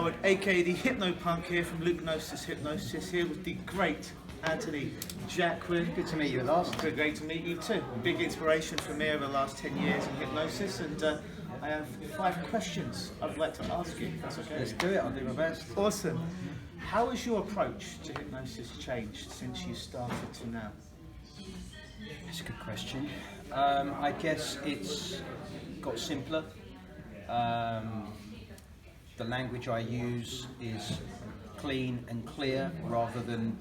Howard, aka the Hypnopunk, here from Hypnosis, here with the great Anthony Jacquin. Good to meet you at last. Great to meet you too. Big inspiration for me over the last 10 years in hypnosis, and I have 5 questions I'd like to ask you, if that's okay. Let's do it, I'll do my best. Awesome. How has your approach to hypnosis changed since you started to now? That's a good question. I guess it's got simpler. The language I use is clean and clear, rather than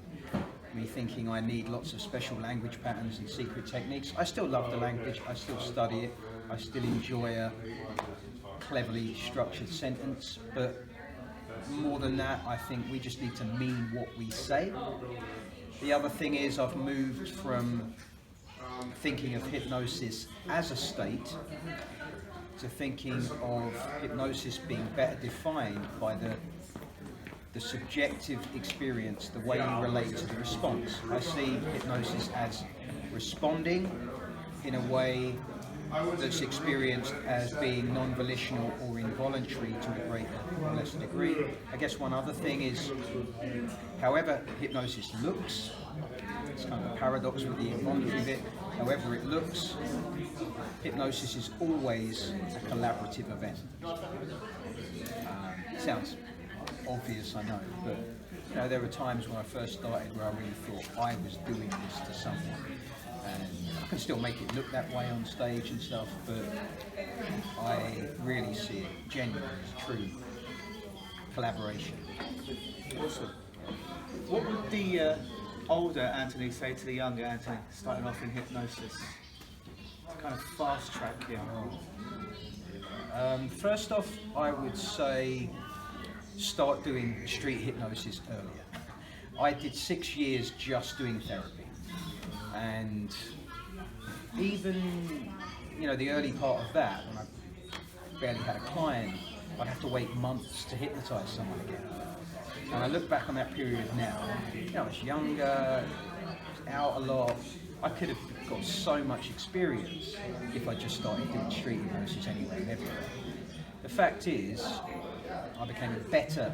me thinking I need lots of special language patterns and secret techniques. I still love the language, I still study it, I still enjoy a cleverly structured sentence, but more than that, I think we just need to mean what we say. The other thing is I've moved from thinking of hypnosis as a state to thinking of hypnosis being better defined by the subjective experience, the way you relate to the response. I see hypnosis as responding in a way that's experienced as being non-volitional or involuntary to a greater or lesser degree. I guess one other thing is, however hypnosis looks, it's kind of a paradox with the involuntary bit, however it looks, hypnosis is always a collaborative event. Sounds obvious, I know, but you know, there were times when I first started where I really thought I was doing this to someone, and I can still make it look that way on stage and stuff, but I really see it genuine, true collaboration. Awesome. What would the older Anthony say to the younger Anthony starting off in hypnosis to kind of fast track him? First off, I would say start doing street hypnosis earlier. I did 6 years just doing therapy, and even the early part of that, when I barely had a client, I'd have to wait months to hypnotise someone again. And I look back on that period now, I was younger, was out a lot. I could have got so much experience if I just started doing street hypnosis anywhere and everywhere. The fact is, I became a better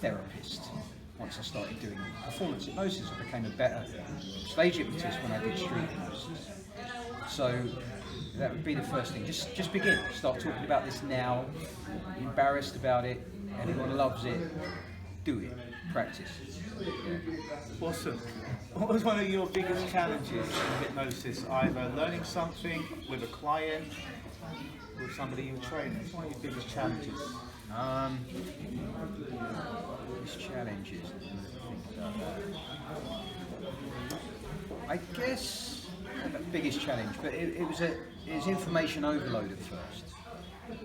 therapist once I started doing performance hypnosis. I became a better stage hypnotist when I did street hypnosis. So that would be the first thing. Just begin. Start talking about this now. You're embarrassed about it. Everyone loves it. Do it. Practice. Yeah. Awesome. What was one of your biggest challenges in hypnosis? Either learning something with a client, with somebody you train? What's one of your biggest challenges? Biggest challenges. I guess not the biggest challenge, but it was information overload at first,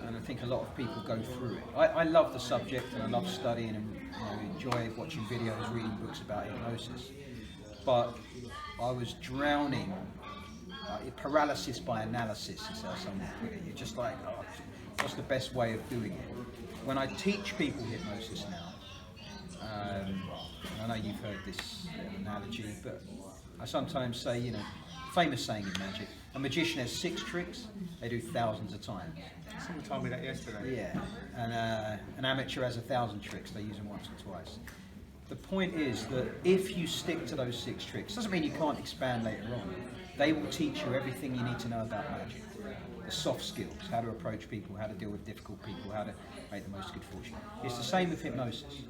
and I think a lot of people go through it. I love the subject and I love studying and enjoy watching videos, reading books about hypnosis, but I was drowning. Paralysis by analysis is how someone put it. You're just like, what's the best way of doing it? When I teach people hypnosis now, I know you've heard this analogy, but I sometimes say, famous saying in magic, a magician has 6 tricks, they do thousands of times. Someone told me that yesterday. Yeah, and an amateur has 1,000 tricks, they use them once or twice. The point is that if you stick to those 6 tricks, doesn't mean you can't expand later on. They will teach you everything you need to know about magic. The soft skills, how to approach people, how to deal with difficult people, how to make the most of good fortune. It's the same with hypnosis.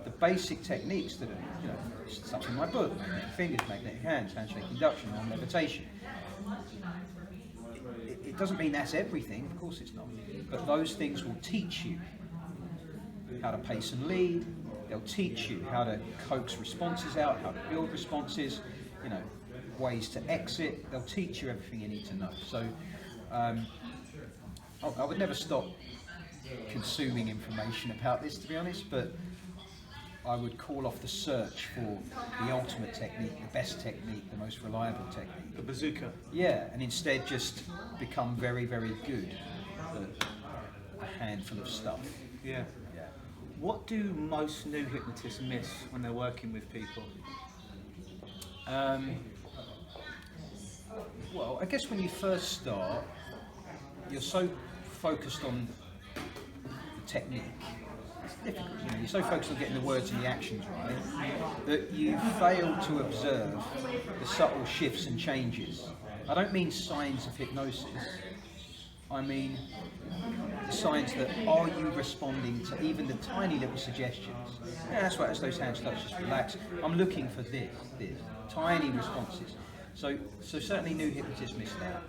The basic techniques that are, stuff in my book, magnetic fingers, magnetic hands, handshake induction, or meditation. It doesn't mean that's everything, of course it's not. But those things will teach you how to pace and lead. They'll teach you how to coax responses out, how to build responses, ways to exit. They'll teach you everything you need to know. So I would never stop consuming information about this, to be honest, but I would call off the search for the ultimate technique, the best technique, the most reliable technique. The bazooka. Yeah, and instead just become very, very good at a handful of stuff. Yeah. What do most new hypnotists miss when they're working with people? Well, I guess when you first start, you're so focused on the technique. difficult. You know, you're so focused on getting the words and the actions right that you fail to observe the subtle shifts and changes. I don't mean signs of hypnosis. I mean the signs that are you responding to even the tiny little suggestions. Yeah, that's right, as those hands touch, just relax. I'm looking for this, tiny responses. So certainly new hypnotists miss that.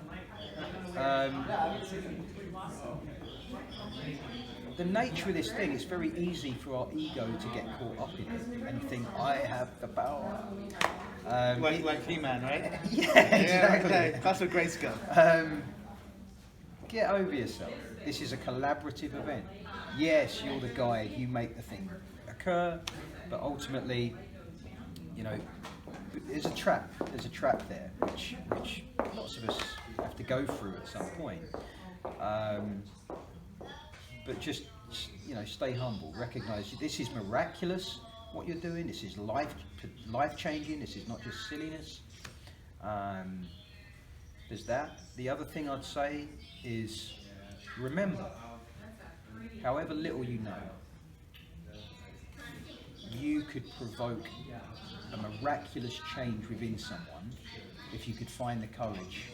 The nature of this thing, it's very easy for our ego to get caught up in it and think, I have the power. Like He-Man, right? Yeah, exactly. Okay. That's a great skill. Get over yourself. This is a collaborative event. Yes, you're the guide, you make the thing occur, but ultimately, you know, there's a trap. There's a trap there, which lots of us have to go through at some point. But just, you know, stay humble. Recognise this is miraculous. What you're doing. This is life changing. This is not just silliness. There's that. The other thing I'd say is remember, however little you know, you could provoke a miraculous change within someone if you could find the courage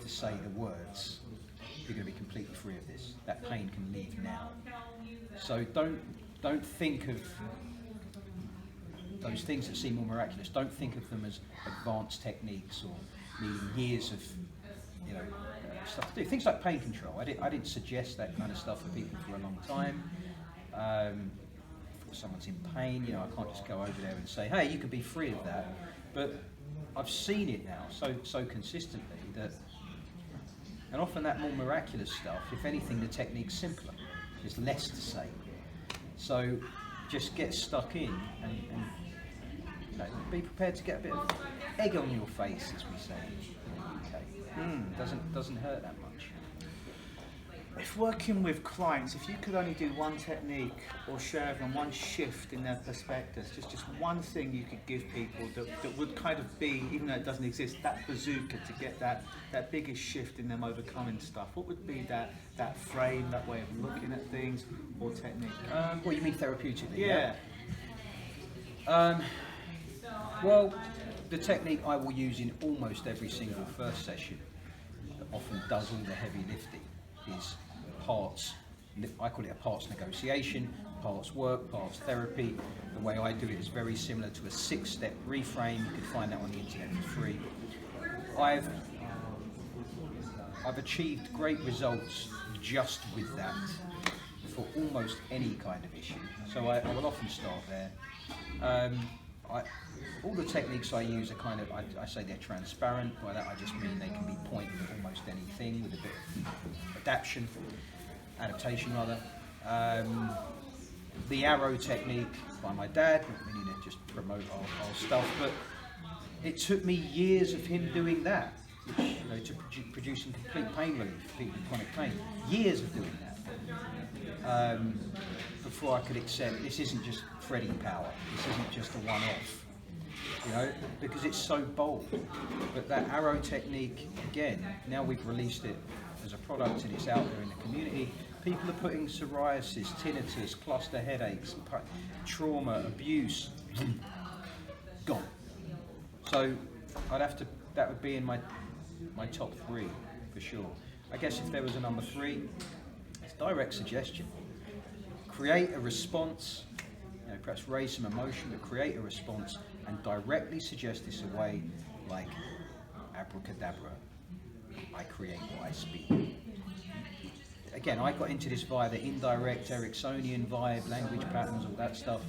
to say the words, you're going to be completely free of this. That pain can leave now. So don't think of those things that seem more miraculous. Don't think of them as advanced techniques or needing years of, you know, stuff to do. Things like pain control. I didn't suggest that kind of stuff for people for a long time. If someone's in pain, you know, I can't just go over there and say, hey, you can be free of that. But I've seen it now so consistently that, and often that more miraculous stuff, if anything, the technique's simpler. There's less to say. So just get stuck in and you know, be prepared to get a bit of egg on your face, as we say in the UK. Doesn't hurt that much. If working with clients, if you could only do one technique or share with them one shift in their perspectives, just one thing you could give people that would kind of be, even though it doesn't exist, that bazooka to get that biggest shift in them overcoming stuff, what would be that frame, that way of looking at things, or technique? What you mean therapeutically? Yeah. Well, the technique I will use in almost every single first session that often does all the heavy lifting is parts, I call it a parts negotiation, parts work, parts therapy. The way I do it is very similar to a 6-step reframe. You can find that on the internet for free. I've achieved great results just with that for almost any kind of issue. So I will often start there. All the techniques I use are kind of, I say they're transparent. By that I just mean they can be pointed at almost anything with a bit of adaptation rather. The arrow technique by my dad, not meaning to just promote our stuff, but it took me years of him doing that, which, you know, to producing complete pain relief for people with chronic pain. Years of doing that before I could accept this isn't just Freddie power. This isn't just a one-off. You know, because it's so bold. But that arrow technique, again, now we've released it as a product and it's out there in the community. People are putting psoriasis, tinnitus, cluster headaches, trauma, abuse, gone. So that would be in my top 3 for sure. I guess if there was a number 3, it's direct suggestion. Create a response, you know, perhaps raise some emotion, but create a response and directly suggest this away, like abracadabra. I create what I speak. Again, I got into this via the indirect Ericksonian vibe, language patterns, all that stuff.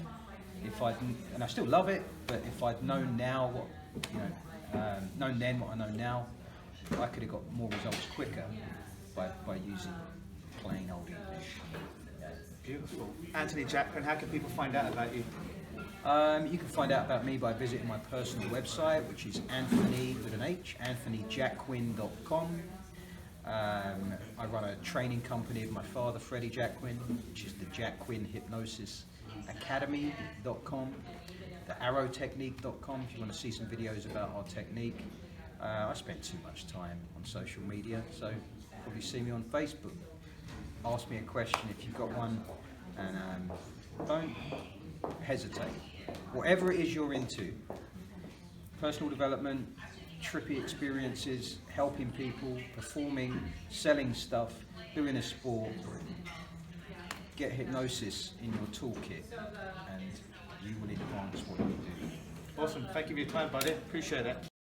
And I still love it, but if I'd known now what, you know, known then what I know now, I could have got more results quicker by using plain old English. Beautiful. Anthony Jacquin, how can people find out about you? You can find out about me by visiting my personal website, which is Anthony with an H, anthonyjacquin.com. I run a training company of my father, Freddie Jacquin, which is the Jacquin Hypnosis Academy.com, the arrowtechnique.com if you want to see some videos about our technique. I spend too much time on social media, so probably see me on Facebook. Ask me a question if you've got one, and don't hesitate. Whatever it is you're into, personal development, trippy experiences, helping people, performing, selling stuff, doing a sport, get hypnosis in your toolkit and you will enhance what you do. Awesome. Thank you for your time, buddy. Appreciate it.